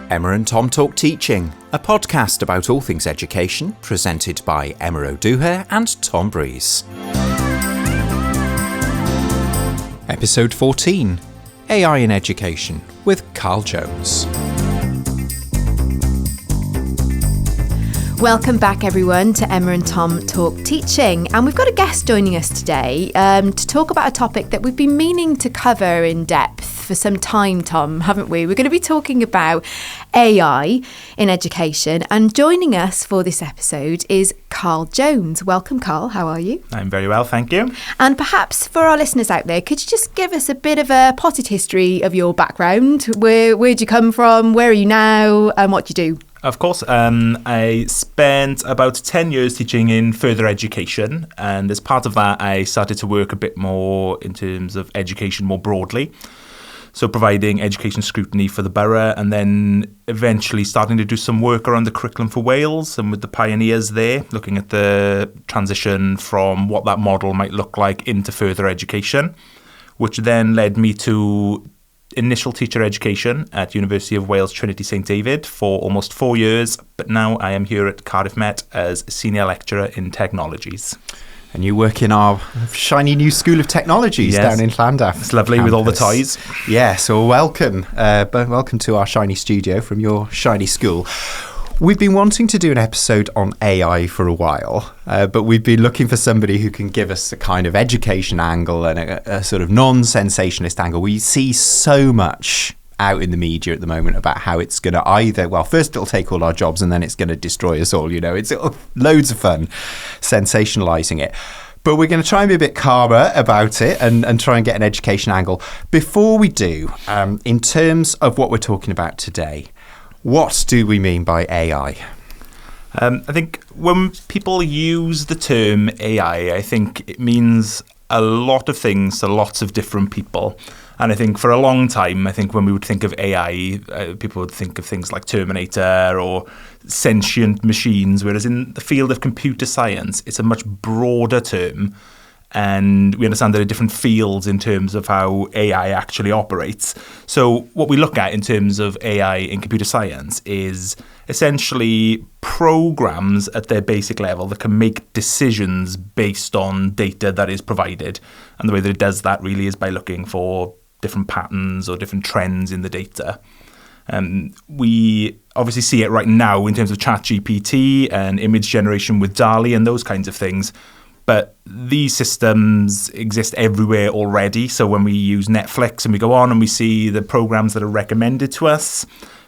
Emma and Tom Talk Teaching, a podcast about all things education, presented by Emma O'Dooher and Tom Breeze. Episode 14, AI in Education, with Karl Jones. Welcome back, everyone, to Emma and Tom Talk Teaching. And we've got a guest joining us today to talk about a topic that we've been meaning to cover in depth for some time, Tom, haven't we? We're going to be talking about AI in education. And joining us for this episode is Karl Jones. Welcome, Karl. How are you? I'm very well, thank you. And perhaps for our listeners out there, could you just give us a bit of a potted history of your background? Where'd you come from? Where are you now? And what do you do? Of course, I spent about 10 years teaching in further education, and as part of that I started to work a bit more in terms of education more broadly, so providing education scrutiny for the borough, and then eventually starting to do some work around the curriculum for Wales and with the pioneers there, looking at the transition from what that model might look like into further education, which then led me to initial teacher education at University of Wales Trinity Saint David for almost 4 years, but now I am here at Cardiff Met as senior lecturer in technologies. And you work in our shiny new School of Technologies down in Llandaff. It's lovely campus. With all the toys. Yes, well, welcome to our shiny studio from your shiny school. We've been wanting to do an episode on AI for a while, but we've been looking for somebody who can give us a kind of education angle and a sort of non-sensationalist angle. We see so much out in the media at the moment about how it's going to either, well, first it'll take all our jobs and then it's going to destroy us all. You know, it's loads of fun sensationalising it. But we're going to try and be a bit calmer about it and try and get an education angle. Before we do, in terms of what we're talking about today, what do we mean by AI? I think when people use the term AI, I think it means a lot of things to lots of different people. And I think for a long time, I think when we would think of AI, people would think of things like Terminator or sentient machines, whereas in the field of computer science, it's a much broader term. And we understand there are different fields in terms of how AI actually operates. So what we look at in terms of AI in computer science is essentially programs at their basic level that can make decisions based on data that is provided. And the way that it does that really is by looking for different patterns or different trends in the data. We obviously see it right now in terms of ChatGPT and image generation with DALL-E and those kinds of things. But these systems exist everywhere already. So when we use Netflix and we go on and we see the programs that are recommended to us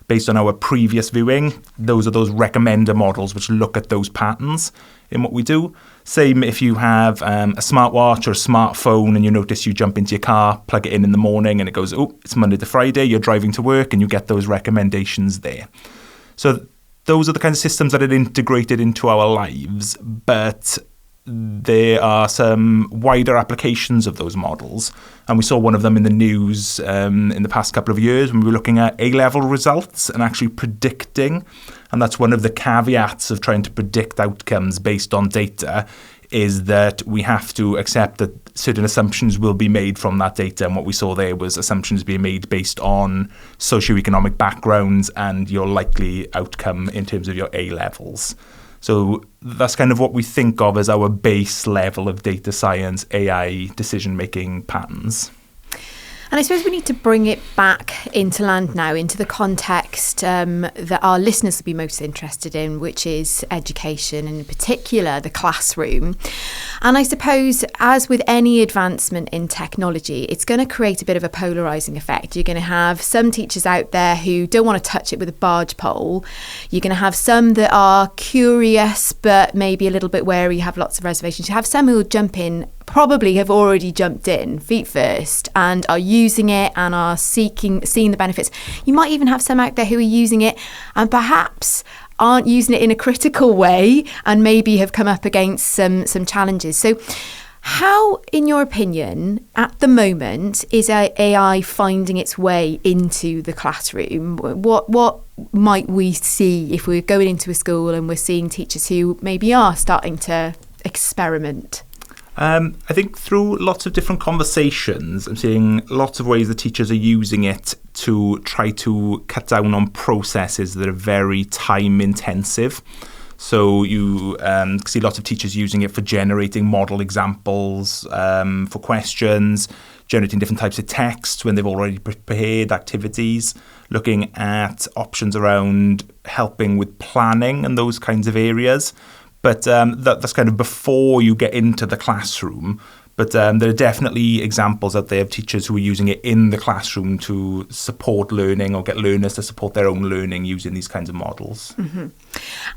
based on our previous viewing, those are those recommender models which look at those patterns in what we do. Same if you have a smartwatch or a smartphone and you notice you jump into your car, plug it in the morning and it goes, oh, it's Monday to Friday, you're driving to work and you get those recommendations there. So those are the kinds of systems that are integrated into our lives, but there are some wider applications of those models. And we saw one of them in the news in the past couple of years when we were looking at A-level results and actually predicting. And that's one of the caveats of trying to predict outcomes based on data, is that we have to accept that certain assumptions will be made from that data. And what we saw there was assumptions being made based on socioeconomic backgrounds and your likely outcome in terms of your A-levels. So that's kind of what we think of as our base level of data science, AI decision-making patterns. And I suppose we need to bring it back into land now, into the context that our listeners will be most interested in, which is education, and in particular the classroom. And I suppose, as with any advancement in technology, it's going to create a bit of a polarising effect. You're going to have some teachers out there who don't want to touch it with a barge pole. You're going to have some that are curious but maybe a little bit wary, have lots of reservations. You have some who will jump in, probably have already jumped in feet first and are using it and are seeing the benefits. You might even have some out there who are using it and perhaps aren't using it in a critical way and maybe have come up against some challenges. So how, in your opinion, at the moment, is AI finding its way into the classroom? What might we see if we're going into a school and we're seeing teachers who maybe are starting to experiment? I think through lots of different conversations, I'm seeing lots of ways that teachers are using it to try to cut down on processes that are very time intensive. So you see lots of teachers using it for generating model examples for questions, generating different types of texts when they've already prepared activities, looking at options around helping with planning and those kinds of areas. But that's kind of before you get into the classroom. But there are definitely examples out there of teachers who are using it in the classroom to support learning or get learners to support their own learning using these kinds of models. Mm-hmm.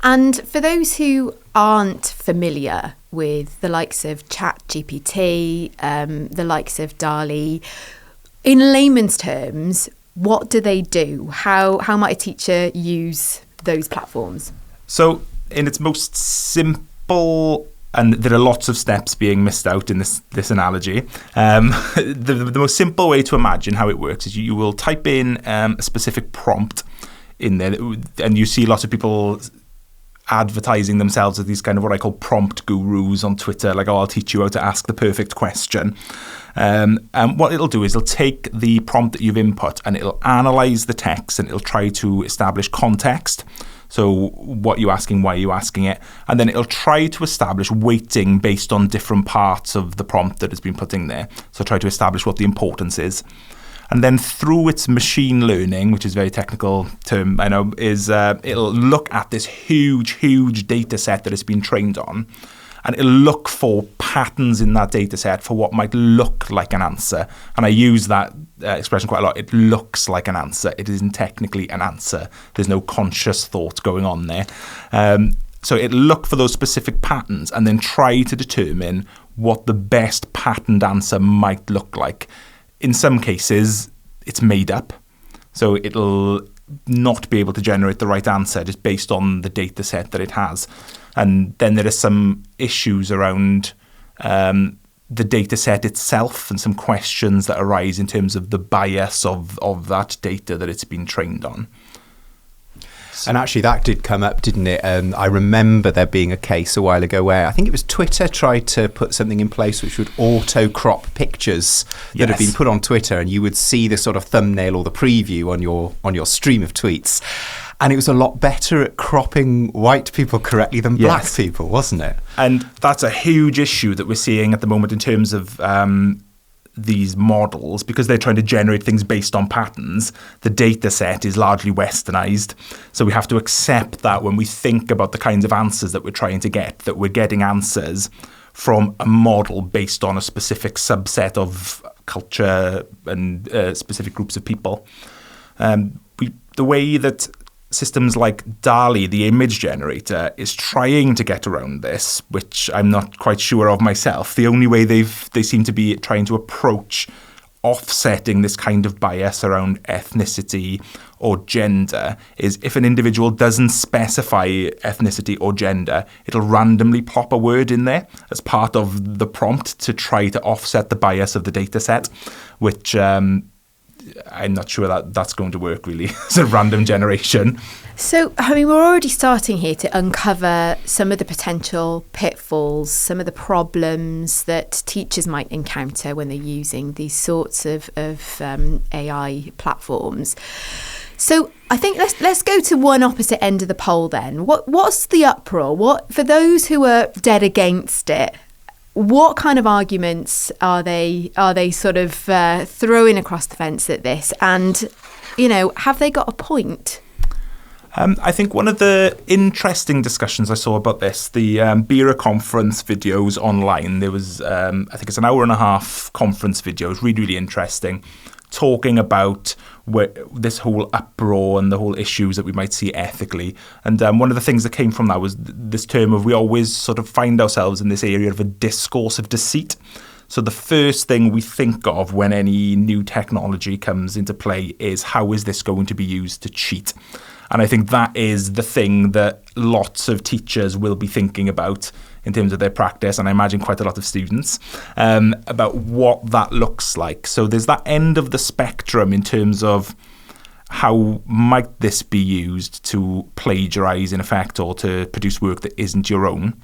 And for those who aren't familiar with the likes of ChatGPT, the likes of DALL-E, in layman's terms, what do they do? How might a teacher use those platforms? So in its most simple, and there are lots of steps being missed out in this analogy. The most simple way to imagine how it works is you will type in a specific prompt in there, and you see lots of people advertising themselves as these kind of what I call prompt gurus on Twitter, like, oh, I'll teach you how to ask the perfect question. And what it'll do is it'll take the prompt that you've input and it'll analyze the text and it'll try to establish context. So what you're asking, why you're asking it. And then it'll try to establish weighting based on different parts of the prompt that has been put in there. So try to establish what the importance is. And then through its machine learning, which is a very technical term, I know, is it'll look at this huge data set that it's been trained on. And it'll look for patterns in that data set for what might look like an answer. And I use that expression quite a lot. It looks like an answer. It isn't technically an answer. There's no conscious thought going on there. So it'll look for those specific patterns and then try to determine what the best patterned answer might look like. In some cases, it's made up. So it'll not be able to generate the right answer just based on the data set that it has. And then there are some issues around the data set itself and some questions that arise in terms of the bias of that data that it's been trained on. And actually that did come up, didn't it? I remember there being a case a while ago where I think it was Twitter tried to put something in place which would auto-crop pictures that had been put on Twitter, and you would see the sort of thumbnail or the preview on your stream of tweets. And it was a lot better at cropping white people correctly than black people, wasn't it? And that's a huge issue that we're seeing at the moment in terms of these models, because they're trying to generate things based on patterns. The data set is largely westernized. So we have to accept that when we think about the kinds of answers that we're trying to get, that we're getting answers from a model based on a specific subset of culture and specific groups of people. The way that systems like DALL-E, the image generator, is trying to get around this, which I'm not quite sure of myself. The only way they seem to be trying to approach offsetting this kind of bias around ethnicity or gender is if an individual doesn't specify ethnicity or gender, it'll randomly plop a word in there as part of the prompt to try to offset the bias of the data set, which I'm not sure that that's going to work really as a random generation. So, I mean, we're already starting here to uncover some of the potential pitfalls, some of the problems that teachers might encounter when they're using these sorts of AI platforms. So I think let's go to one opposite end of the pole then. What's the uproar? What, for those who are dead against it, what kind of arguments are they sort of throwing across the fence at this? And, you know, have they got a point? I think one of the interesting discussions I saw about this, the BERA conference videos online, there was, I think it's an hour and a half conference video. It was really, really interesting, talking about this whole uproar and the whole issues that we might see ethically. And one of the things that came from that was this term of we always sort of find ourselves in this area of a discourse of deceit. So the first thing we think of when any new technology comes into play is how is this going to be used to cheat? And I think that is the thing that lots of teachers will be thinking about in terms of their practice, and I imagine quite a lot of students, about what that looks like. So there's that end of the spectrum in terms of how might this be used to plagiarize in effect or to produce work that isn't your own.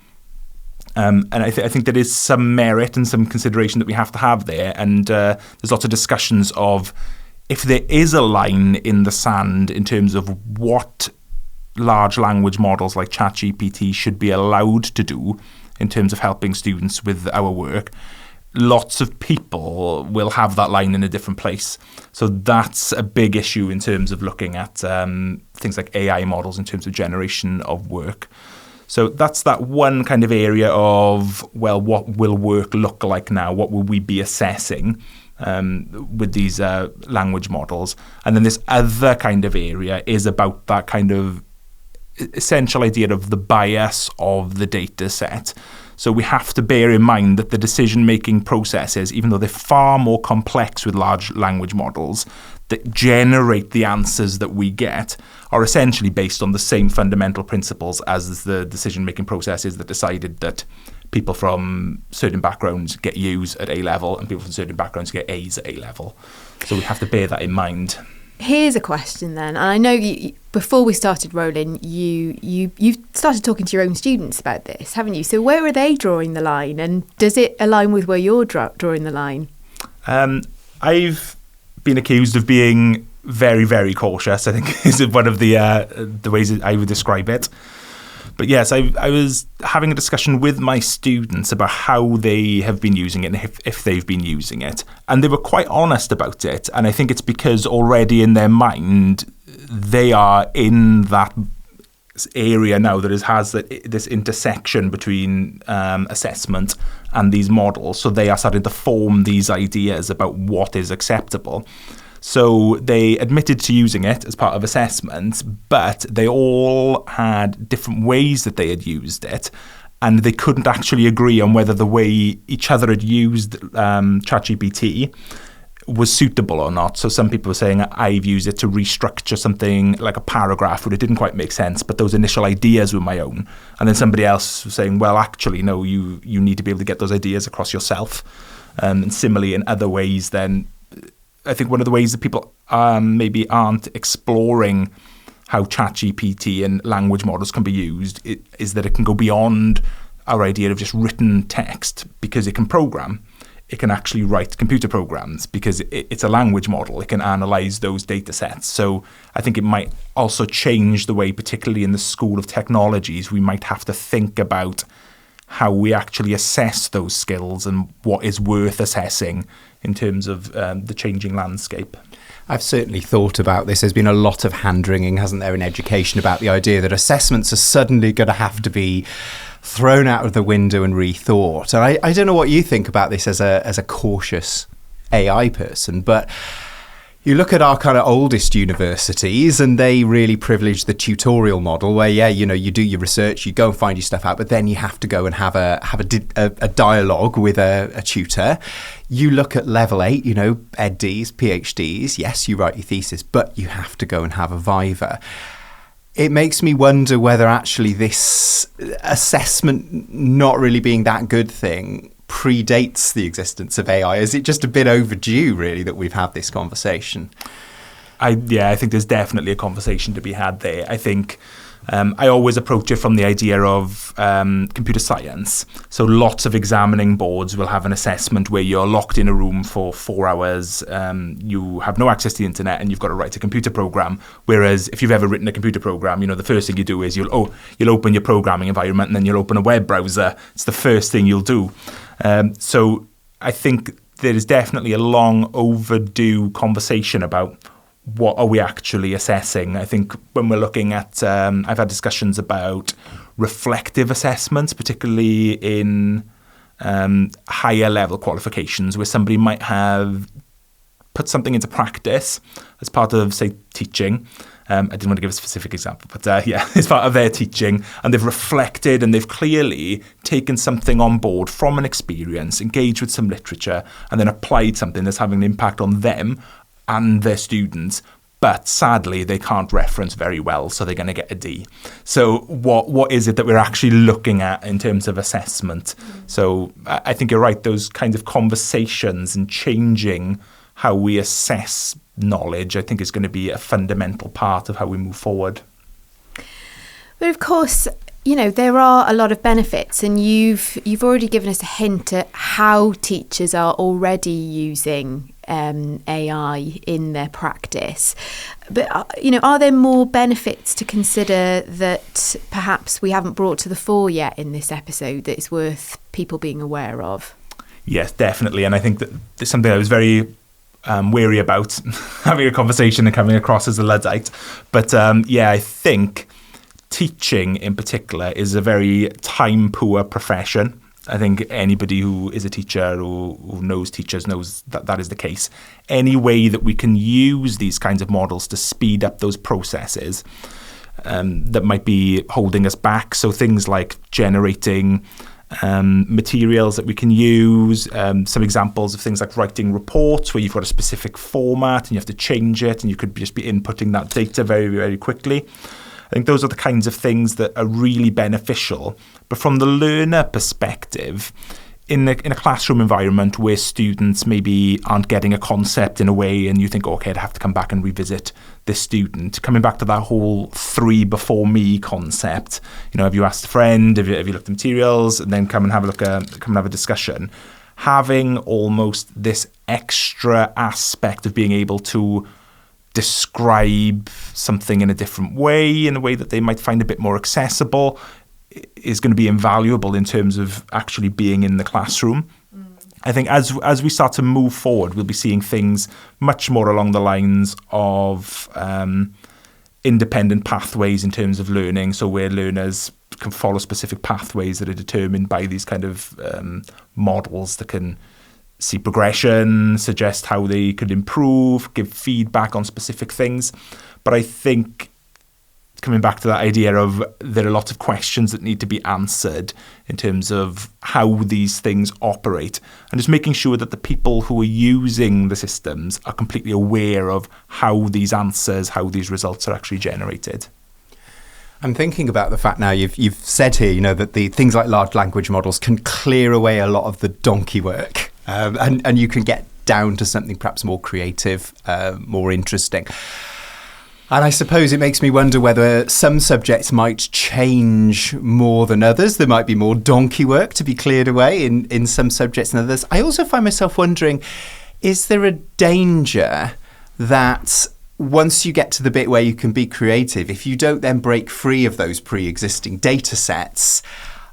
And I think there is some merit and some consideration that we have to have there. And there's lots of discussions of if there is a line in the sand in terms of what large language models like ChatGPT should be allowed to do in terms of helping students with our work, lots of people will have that line in a different place. So that's a big issue in terms of looking at things like AI models in terms of generation of work. So that's that one kind of area of, well, what will work look like now? What will we be assessing with these language models? And then this other kind of area is about that kind of essential idea of the bias of the data set. So we have to bear in mind that the decision-making processes, even though they're far more complex with large language models, that generate the answers that we get are essentially based on the same fundamental principles as the decision-making processes that decided that people from certain backgrounds get U's at A-level and people from certain backgrounds get A's at A-level. So we have to bear that in mind. Here's a question then, and I know before we started rolling, you started talking to your own students about this, haven't you? So where are they drawing the line, and does it align with where you're drawing the line? I've been accused of being very, very cautious, I think is one of the ways that I would describe it. But yes, I was having a discussion with my students about how they have been using it and if they've been using it. And they were quite honest about it. And I think it's because already in their mind, they are in that area now that has this intersection between assessment and these models. So they are starting to form these ideas about what is acceptable. So they admitted to using it as part of assessment, but they all had different ways that they had used it, and they couldn't actually agree on whether the way each other had used ChatGPT was suitable or not. So some people were saying, I've used it to restructure something like a paragraph where it didn't quite make sense, but those initial ideas were my own. And then somebody else was saying, well, actually, no, you need to be able to get those ideas across yourself. And similarly, in other ways, then I think one of the ways that people maybe aren't exploring how ChatGPT and language models can be used is that it can go beyond our idea of just written text because it can program. It can actually write computer programs because it's a language model. It can analyze those data sets. So I think it might also change the way, particularly in the School of Technologies, we might have to think about how we actually assess those skills and what is worth assessing in terms of the changing landscape. I've certainly thought about this. There's been a lot of hand-wringing, hasn't there, in education about the idea that assessments are suddenly going to have to be thrown out of the window and rethought. And I don't know what you think about this as a cautious AI person, but you look at our kind of oldest universities and they really privilege the tutorial model where, you do your research, you go and find your stuff out, but then you have to go and have a dialogue with a tutor. You look at level 8, EdDs, PhDs, yes, you write your thesis, but you have to go and have a viva. It makes me wonder whether actually this assessment not really being that good thing predates the existence of AI. Is it just a bit overdue, really, that we've had this conversation? I think there's definitely a conversation to be had there. I think I always approach it from the idea of computer science. So lots of examining boards will have an assessment where you're locked in a room for 4 hours, you have no access to the internet, and you've got to write a computer program. Whereas if you've ever written a computer program, the first thing you do is you'll open your programming environment and then you'll open a web browser. It's the first thing you'll do. So I think there is definitely a long overdue conversation about what are we actually assessing. I think when we're looking at, I've had discussions about reflective assessments, particularly in higher level qualifications where somebody might have put something into practice as part of, say, teaching. I didn't want to give a specific example, but it's part of their teaching, and they've reflected and they've clearly taken something on board from an experience, engaged with some literature, and then applied something that's having an impact on them and their students. But sadly, they can't reference very well, so they're going to get a D. So what is it that we're actually looking at in terms of assessment? So I think you're right, those kinds of conversations and changing how we assess knowledge, I think, is going to be a fundamental part of how we move forward. But of course, there are a lot of benefits, and you've already given us a hint at how teachers are already using AI in their practice. But, are there more benefits to consider that perhaps we haven't brought to the fore yet in this episode that is worth people being aware of? Yes, definitely. And I think that there's something I was very wary about having a conversation and coming across as a Luddite. But I think teaching in particular is a very time-poor profession. I think anybody who is a teacher or who knows teachers knows that that is the case. Any way that we can use these kinds of models to speed up those processes that might be holding us back. So things like generating materials that we can use, some examples of things like writing reports where you've got a specific format and you have to change it and you could just be inputting that data very, very quickly. I think those are the kinds of things that are really beneficial. But from the learner perspective, in a classroom environment where students maybe aren't getting a concept in a way and you think, okay, I'd have to come back and revisit this student, coming back to that whole 3 before me concept, have you asked a friend, have you looked at materials, and then come and have a discussion. Having almost this extra aspect of being able to describe something in a different way, in a way that they might find a bit more accessible, is going to be invaluable in terms of actually being in the classroom. I think as we start to move forward, we'll be seeing things much more along the lines of independent pathways in terms of learning, so where learners can follow specific pathways that are determined by these kind of models that can see progression, suggest how they could improve, give feedback on specific things. But I think coming back to that idea of there are a lot of questions that need to be answered in terms of how these things operate, and just making sure that the people who are using the systems are completely aware of how these answers, how these results are actually generated. I'm thinking about the fact now you've said here, that the things like large language models can clear away a lot of the donkey work. And you can get down to something perhaps more creative, more interesting. And I suppose it makes me wonder whether some subjects might change more than others. There might be more donkey work to be cleared away in some subjects than others. I also find myself wondering, is there a danger that once you get to the bit where you can be creative, if you don't then break free of those pre-existing data sets,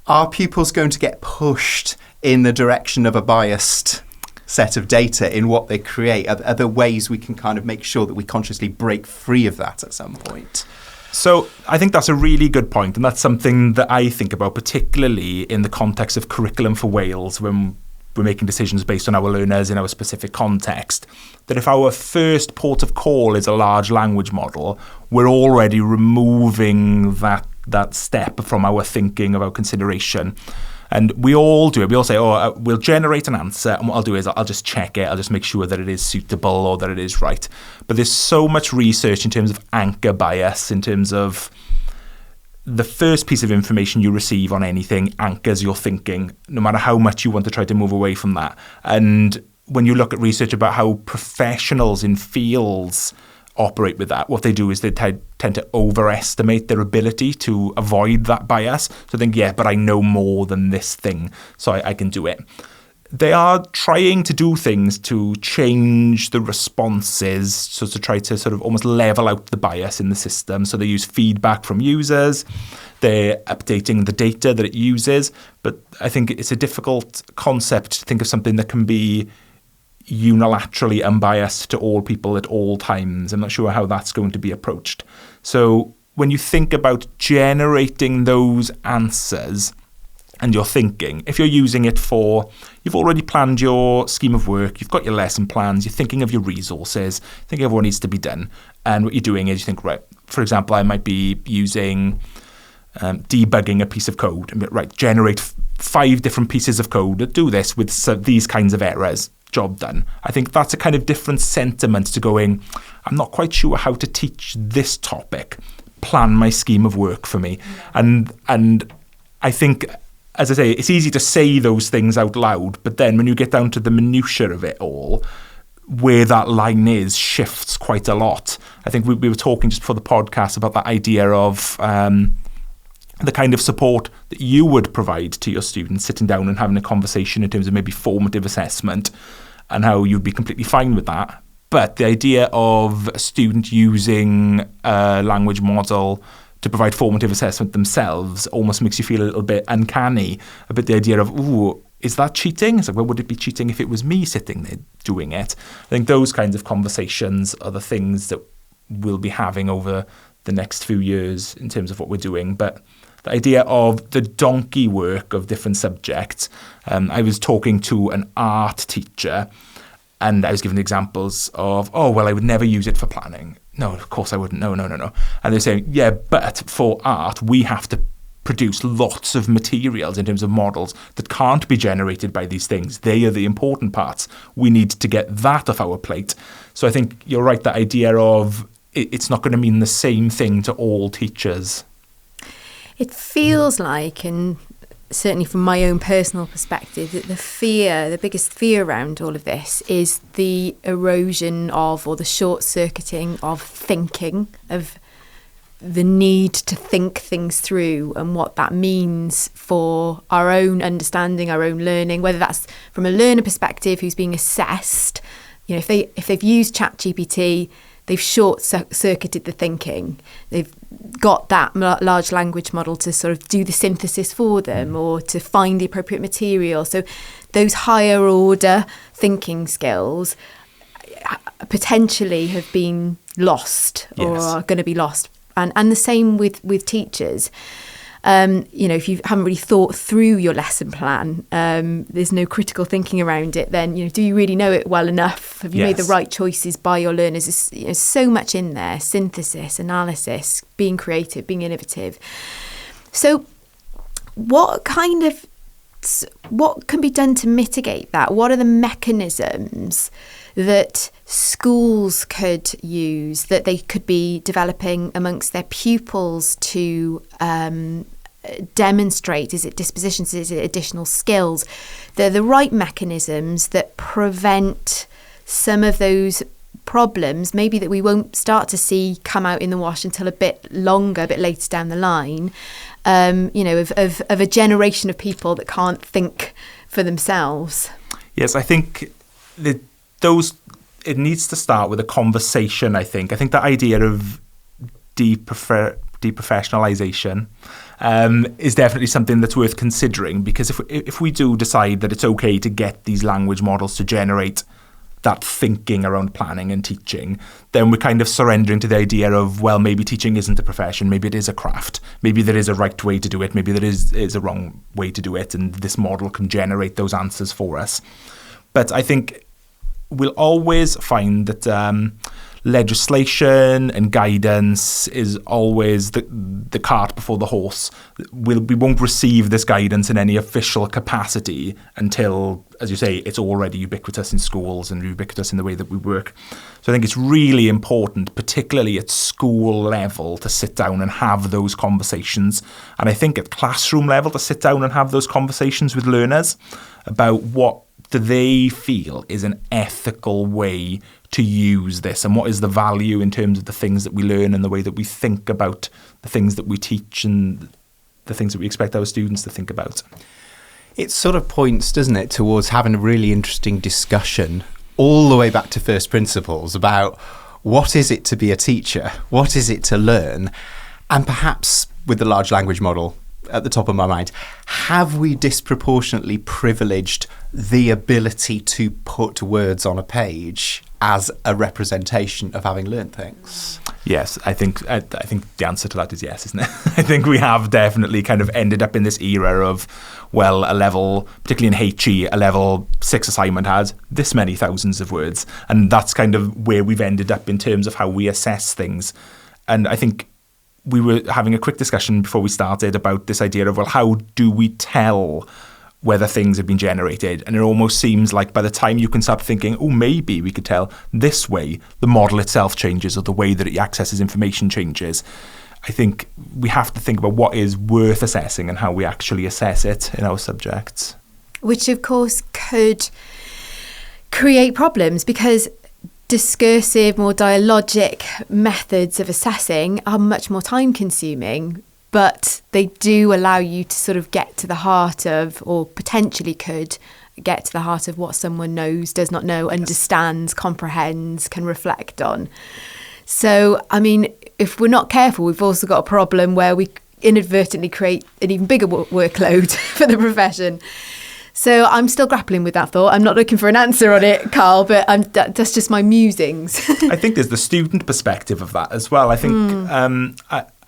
are pupils going to get pushed in the direction of a biased set of data in what they create? Are there ways we can kind of make sure that we consciously break free of that at some point? So I think that's a really good point, and that's something that I think about, particularly in the context of curriculum for Wales, when we're making decisions based on our learners in our specific context, that if our first port of call is a large language model, we're already removing that step from our thinking, of our consideration. And we all do it. We all say, we'll generate an answer, and what I'll do is I'll just check it. I'll just make sure that it is suitable or that it is right. But there's so much research in terms of anchor bias, in terms of the first piece of information you receive on anything anchors your thinking, no matter how much you want to try to move away from that. And when you look at research about how professionals in fields operate with that, what they do is they tend to overestimate their ability to avoid that bias. So think, but I know more than this thing, so I can do it. They are trying to do things to change the responses, so to try to sort of almost level out the bias in the system. So they use feedback from users, they're updating the data that it uses. But I think it's a difficult concept to think of something that can be unilaterally unbiased to all people at all times. I'm not sure how that's going to be approached. So when you think about generating those answers and your thinking, if you're using it for, you've already planned your scheme of work, you've got your lesson plans, you're thinking of your resources, thinking of what needs to be done, and what you're doing is you think, right, for example, I might be using debugging a piece of code, right, generate 5 different pieces of code that do this with these kinds of errors, job done. I think that's a kind of different sentiment to going, I'm not quite sure how to teach this topic, plan my scheme of work for me. And I think, as I say, it's easy to say those things out loud, but then when you get down to the minutiae of it all, where that line is shifts quite a lot. I think we were talking just before the podcast about that idea of the kind of support that you would provide to your students, sitting down and having a conversation in terms of maybe formative assessment and how you'd be completely fine with that. But the idea of a student using a language model to provide formative assessment themselves almost makes you feel a little bit uncanny about the idea of, ooh, is that cheating? It's like, well, would it be cheating if it was me sitting there doing it? I think those kinds of conversations are the things that we'll be having over the next few years in terms of what we're doing. But the idea of the donkey work of different subjects, I was talking to an art teacher and I was giving examples of, oh, well, I would never use it for planning. No, of course I wouldn't. No. And they're saying, yeah, but for art, we have to produce lots of materials in terms of models that can't be generated by these things. They are the important parts. We need to get that off our plate. So I think you're right, that idea of it's not going to mean the same thing to all teachers. It feels like, and certainly from my own personal perspective, that the biggest fear around all of this is the erosion of, or the short-circuiting of thinking, of the need to think things through and what that means for our own understanding, our own learning, whether that's from a learner perspective who's being assessed. You know, if they've used ChatGPT, they've short-circuited the thinking. They've got that large language model to sort of do the synthesis for them or to find the appropriate material. So those higher order thinking skills potentially have been lost or are going to be lost. And the same with teachers. You know, if you haven't really thought through your lesson plan, there's no critical thinking around it, then, you know, do you really know it well enough? Have you made the right choices by your learners? There's so much in there: synthesis, analysis, being creative, being innovative. So what can be done to mitigate that? What are the mechanisms that schools could use, that they could be developing amongst their pupils to demonstrate? Is it dispositions? Is it additional skills? They're the right mechanisms that prevent some of those problems, maybe that we won't start to see come out in the wash until a bit later down the line, you know, of a generation of people that can't think for themselves. Yes, I think that it needs to start with a conversation, I think. I think the idea of deprofessionalisation is definitely something that's worth considering, because if we do decide that it's okay to get these language models to generate that thinking around planning and teaching, then we're kind of surrendering to the idea of, well, maybe teaching isn't a profession, maybe it is a craft, maybe there is a right way to do it, maybe there is a wrong way to do it, and this model can generate those answers for us. But I think we'll always find that legislation and guidance is always the cart before the horse. We won't receive this guidance in any official capacity until, as you say, it's already ubiquitous in schools and ubiquitous in the way that we work. So I think it's really important, particularly at school level, to sit down and have those conversations. And I think at classroom level, to sit down and have those conversations with learners about what do they feel is an ethical way to use this, and what is the value in terms of the things that we learn and the way that we think about the things that we teach and the things that we expect our students to think about. It sort of points, doesn't it, towards having a really interesting discussion all the way back to first principles about what is it to be a teacher, what is it to learn, and perhaps with the large language model at the top of my mind, have we disproportionately privileged the ability to put words on a page as a representation of having learned things? Yes, I think the answer to that is yes, isn't it? I think we have definitely kind of ended up in this era of, well, a level, particularly in HE, a level 6 assignment has this many thousands of words, and that's kind of where we've ended up in terms of how we assess things. And I think we were having a quick discussion before we started about this idea of, well, how do we tell whether things have been generated? And it almost seems like by the time you can start thinking, oh, maybe we could tell this way, the model itself changes or the way that it accesses information changes. I think we have to think about what is worth assessing and how we actually assess it in our subjects. Which, of course, could create problems, because discursive, more dialogic methods of assessing are much more time consuming, but they do allow you to sort of get to the heart of, or potentially could get to the heart of what someone knows, does not know, understands, comprehends, can reflect on. So, I mean, if we're not careful, we've also got a problem where we inadvertently create an even bigger workload for the profession. So I'm still grappling with that thought. I'm not looking for an answer on it, Carl, but that's just my musings. I think there's the student perspective of that as well. I think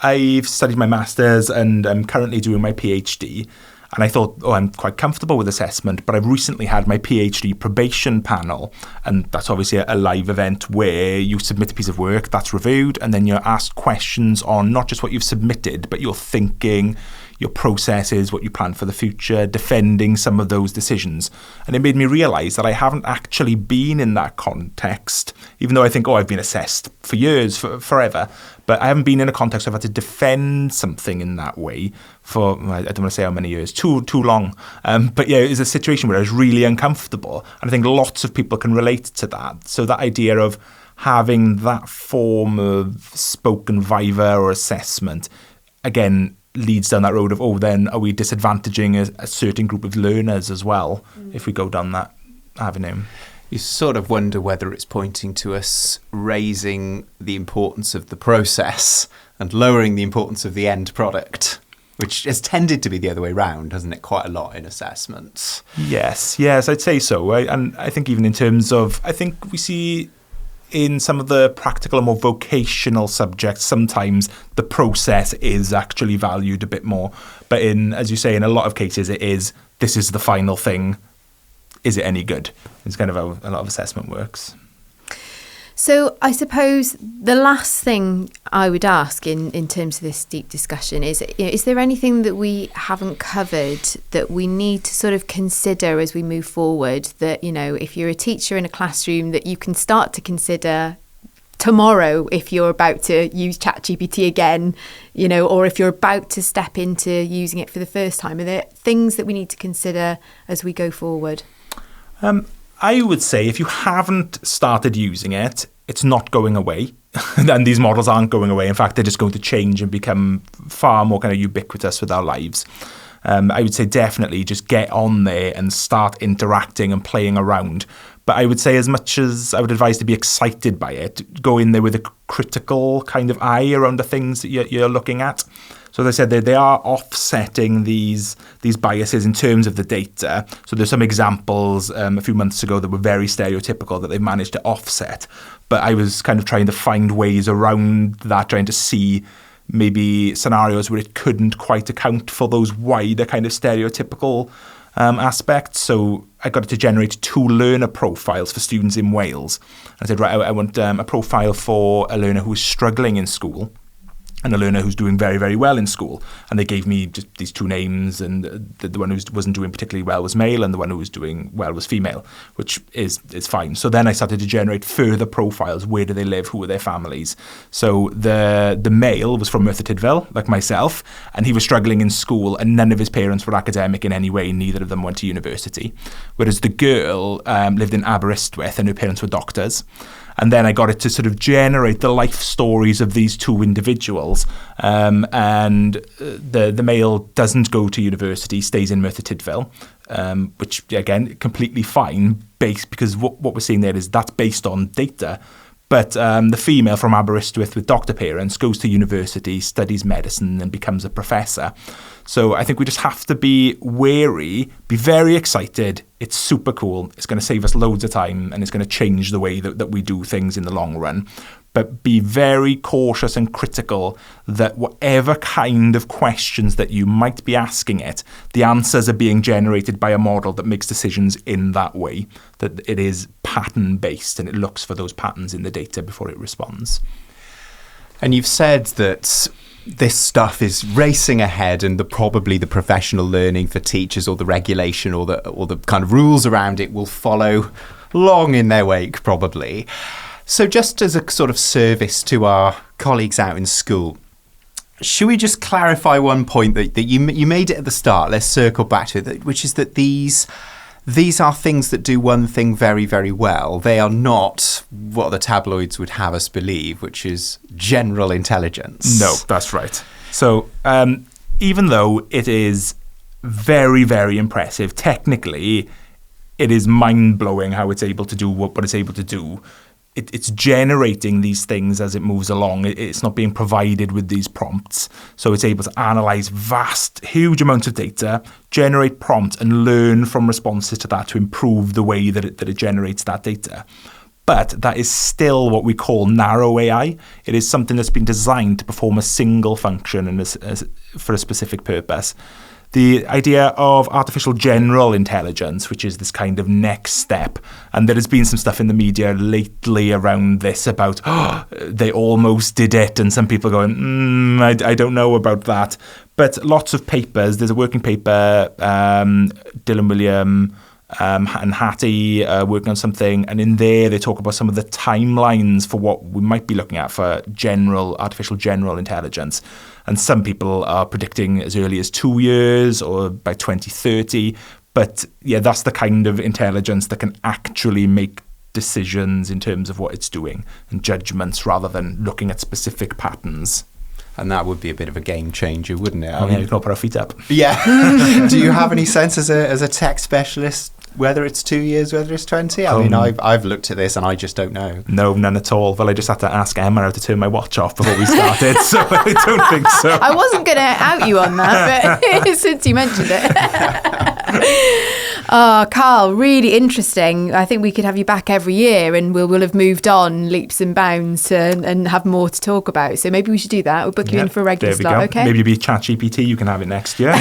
I've studied my master's and I'm currently doing my PhD. And I thought, I'm quite comfortable with assessment, but I've recently had my PhD probation panel, and that's obviously a live event where you submit a piece of work, that's reviewed, and then you're asked questions on not just what you've submitted, but your thinking, your processes, what you plan for the future, defending some of those decisions. And it made me realise that I haven't actually been in that context, even though I think, I've been assessed for years, forever. But I haven't been in a context where I've had to defend something in that way for, I don't want to say how many years, too long. But yeah, it's a situation where I was really uncomfortable. And I think lots of people can relate to that. So that idea of having that form of spoken viva or assessment, again, leads down that road of, then are we disadvantaging a certain group of learners as well if we go down that avenue? You sort of wonder whether it's pointing to us raising the importance of the process and lowering the importance of the end product, which has tended to be the other way around, hasn't it, quite a lot in assessments? Yes, I'd say so. And I think even in terms of, I think we see in some of the practical and more vocational subjects, sometimes the process is actually valued a bit more. But as you say, in a lot of cases, this is the final thing. Is it any good? It's kind of how a lot of assessment works. So I suppose the last thing I would ask in terms of this deep discussion is there anything that we haven't covered that we need to sort of consider as we move forward, that, if you're a teacher in a classroom, that you can start to consider tomorrow if you're about to use ChatGPT again, or if you're about to step into using it for the first time? Are there things that we need to consider as we go forward? I would say if you haven't started using it, it's not going away. And these models aren't going away. In fact, they're just going to change and become far more kind of ubiquitous with our lives. I would say definitely just get on there and start interacting and playing around. But I would say, as much as I would advise to be excited by it, go in there with a critical kind of eye around the things that you're looking at. So as I said, they are offsetting these biases in terms of the data. So there's some examples a few months ago that were very stereotypical that they've managed to offset. But I was kind of trying to find ways around that, trying to see maybe scenarios where it couldn't quite account for those wider kind of stereotypical aspects. So I got it to generate 2 learner profiles for students in Wales. I said, right, I want a profile for a learner who is struggling in school and a learner who's doing very, very well in school. And they gave me just these 2 names, and the one who wasn't doing particularly well was male, and the one who was doing well was female, which is fine. So then I started to generate further profiles. Where do they live? Who are their families? So the male was from Merthyr Tydfil, like myself, and he was struggling in school, and none of his parents were academic in any way. Neither of them went to university. Whereas the girl lived in Aberystwyth, and her parents were doctors. And then I got it to sort of generate the life stories of these 2 individuals. And the male doesn't go to university, stays in Merthyr Tydfil, which, again, completely fine, because what we're seeing there is that's based on data. But the female from Aberystwyth with doctor parents goes to university, studies medicine, and becomes a professor. So I think we just have to be wary, be very excited. It's super cool. It's going to save us loads of time, and it's going to change the way that we do things in the long run. But be very cautious and critical that whatever kind of questions that you might be asking it, the answers are being generated by a model that makes decisions in that way, that it is pattern-based and it looks for those patterns in the data before it responds. And you've said that this stuff is racing ahead, and probably the professional learning for teachers, or the regulation, or the kind of rules around it will follow long in their wake, probably. So just as a sort of service to our colleagues out in school, should we just clarify one point that you made it at the start? Let's circle back to it, which is that these are things that do one thing very, very well. They are not what the tabloids would have us believe, which is general intelligence. No, that's right. So even though it is very, very impressive, technically, it is mind-blowing how it's able to do what it's able to do. It's generating these things as it moves along. It's not being provided with these prompts. So it's able to analyze huge amounts of data, generate prompts, and learn from responses to that to improve the way that it generates that data. But that is still what we call narrow AI. It is something that's been designed to perform a single function and for a specific purpose. The idea of artificial general intelligence, which is this kind of next step, and there has been some stuff in the media lately around this about, they almost did it, and some people going, I don't know about that. But lots of papers, there's a working paper, Dylan William and Hattie working on something, and in there they talk about some of the timelines for what we might be looking at for artificial general intelligence. And some people are predicting as early as 2 years or by 2030. But yeah, that's the kind of intelligence that can actually make decisions in terms of what it's doing and judgments rather than looking at specific patterns. And that would be a bit of a game changer, wouldn't it? I mean, we can all put our feet up. Yeah. Do you have any sense as a tech specialist whether it's 2 years, whether it's 20? I mean, I've looked at this and I just don't know. No, none at all. Well, I just had to ask Emma how to turn my watch off before we started, so I don't think so. I wasn't going to out you on that, but since you mentioned it. Oh, Carl, really interesting. I think we could have you back every year and we'll have moved on leaps and bounds and have more to talk about. So maybe we should do that. We'll book you in for a regular slot, okay? Maybe you'll be ChatGPT, you can have it next year.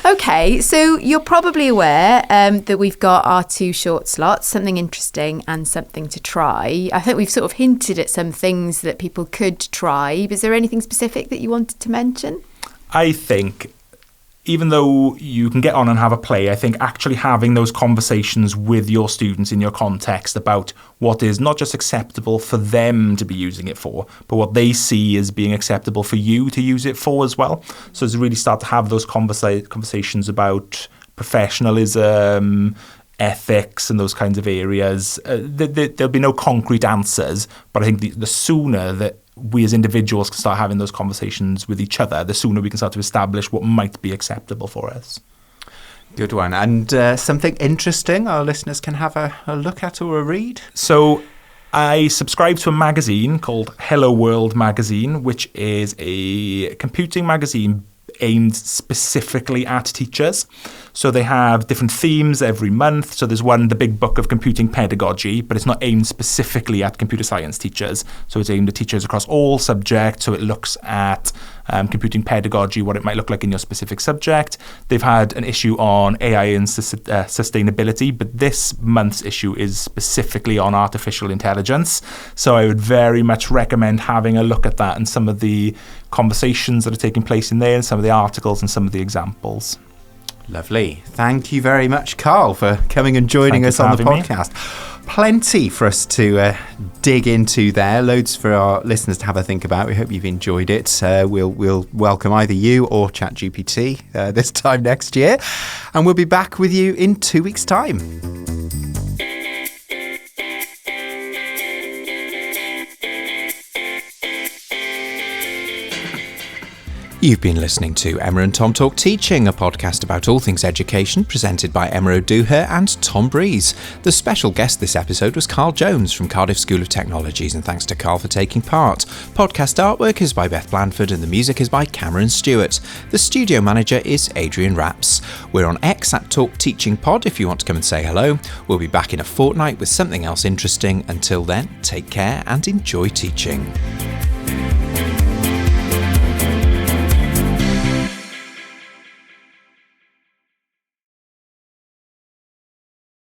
Okay, so you're probably aware that we've got our 2 short slots, something interesting and something to try. I think we've sort of hinted at some things that people could try. Is there anything specific that you wanted to mention? I think even though you can get on and have a play, I think actually having those conversations with your students in your context about what is not just acceptable for them to be using it for, but what they see as being acceptable for you to use it for as well. So to really start to have those conversations about professionalism, ethics and those kinds of areas. There'll be no concrete answers, but I think the sooner that we as individuals can start having those conversations with each other, the sooner we can start to establish what might be acceptable for us. Good one. And something interesting our listeners can have a look at or a read? So I subscribe to a magazine called Hello World magazine, which is a computing magazine aimed specifically at teachers. So they have different themes every month. So there's one, the big book of computing pedagogy, but it's not aimed specifically at computer science teachers. So it's aimed at teachers across all subjects. So it looks at computing pedagogy, what it might look like in your specific subject. They've had an issue on AI and sustainability, but this month's issue is specifically on artificial intelligence. So I would very much recommend having a look at that and some of the conversations that are taking place in there and some of the articles and some of the examples. Lovely. Thank you very much, Carl, for coming and joining us on the podcast. Plenty for us to dig into there. Loads for our listeners to have a think about. We hope you've enjoyed it. We'll welcome either you or ChatGPT this time next year. And we'll be back with you in 2 weeks' time. You've been listening to Emma and Tom Talk Teaching, a podcast about all things education, presented by Emma O'Dooher and Tom Breeze. The special guest this episode was Karl Jones from Cardiff School of Technologies, and thanks to Karl for taking part. Podcast artwork is by Beth Blandford and the music is by Cameron Stewart. The studio manager is Adrian Rapps. We're on X at Talk Teaching Pod if you want to come and say hello. We'll be back in a fortnight with something else interesting. Until then, take care and enjoy teaching.